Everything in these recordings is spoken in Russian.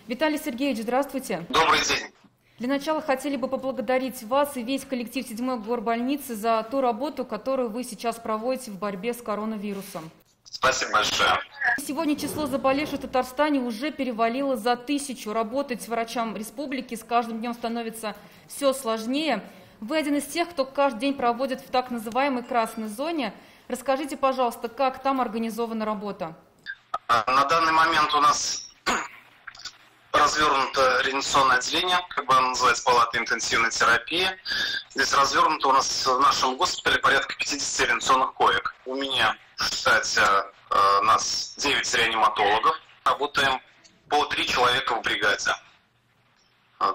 Виталий Сергеевич, здравствуйте. Добрый день. Для начала хотели бы поблагодарить вас и весь коллектив 7-й горбольницы за ту работу, которую вы сейчас проводите в борьбе с коронавирусом. Спасибо большое. Сегодня число заболевших в Татарстане уже перевалило за 1000. Работать врачам республики с каждым днем становится все сложнее. Вы один из тех, кто каждый день проводит в так называемой красной зоне. Расскажите, пожалуйста, как там организована работа? На данный момент у нас развернуто реанимационное отделение, как бы оно называется, палата интенсивной терапии. Здесь развернуто у нас в нашем госпитале порядка 50 реанимационных коек. У меня в штате нас 9 реаниматологов. Работаем по 3 человека в бригаде.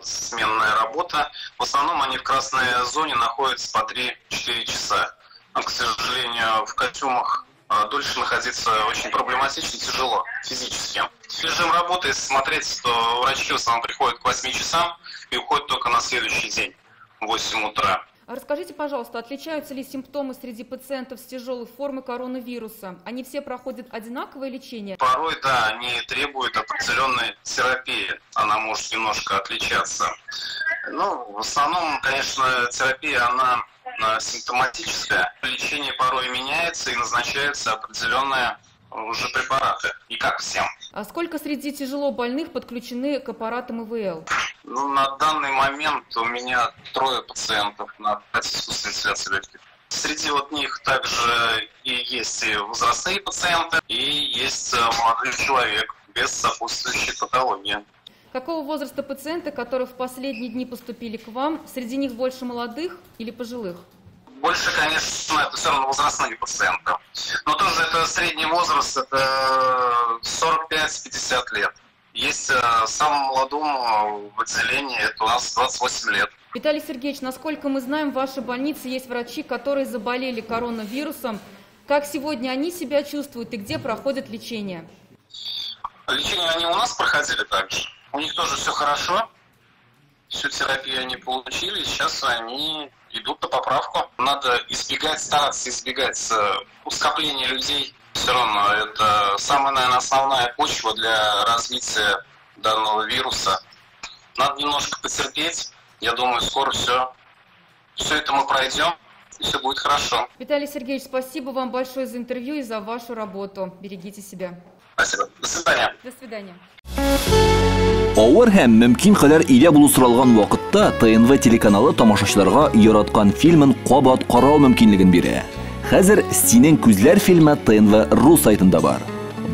Сменная работа. В основном они в красной зоне находятся по 3-4 часа. Но, к сожалению, в костюмах дольше находиться очень проблематично, тяжело физически. Режим работы, если смотреть, то врачи в основном приходят к 8 часам и уходят только на следующий день в 8 утра. А расскажите, пожалуйста, отличаются ли симптомы среди пациентов с тяжелой формой коронавируса? Они все проходят одинаковое лечение? Порой, да, они требуют определенной терапии. Она может немножко отличаться. В основном, конечно, терапия, она симптоматическая. Лечение порой меняется и назначаются определенные уже препараты. И как всем. А сколько среди тяжело больных подключены к аппаратам ИВЛ? На данный момент у меня 3 пациентов на аппарате искусственной вентиляции легких. Среди них также и есть и возрастные пациенты, и есть молодой человек без сопутствующей патологии. Какого возраста пациенты, которые в последние дни поступили к вам? Среди них больше молодых или пожилых? Больше, конечно, это все равно возрастные пациенты. Но тоже это средний возраст, это 45-50 лет. Есть самому молодому в отделении, это у нас 28 лет. Виталий Сергеевич, насколько мы знаем, в вашей больнице есть врачи, которые заболели коронавирусом. Как сегодня они себя чувствуют и где проходят лечение? Лечение они у нас проходили также. У них тоже все хорошо. Всю терапию они получили, сейчас они идут на поправку. Надо стараться избегать ускопления людей. Все равно это самая, наверное, основная почва для развития данного вируса. Надо немножко потерпеть. Я думаю, скоро все это мы пройдем, и все будет хорошо. Виталий Сергеевич, спасибо вам большое за интервью и за вашу работу. Берегите себя. Спасибо. До свидания. До свидания. Авыр һәм мөмкин кадәр илә булу соралган вакытта ТНВ телеканалы тамашачыларга яраткан фильмын кабат карау мөмкинлеген бирә. Хәзер "Синең күзләр" фильмы ТНВ.ру сайтында бар.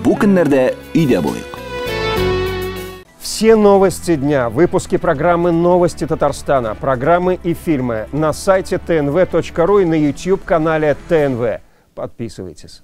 Бу көннәрдә өйдә булыйк. Все новости дня, выпуски программы «Новости Татарстана», программы и фильмы на сайте tnv.ru и на YouTube-канале ТНВ. Подписывайтесь.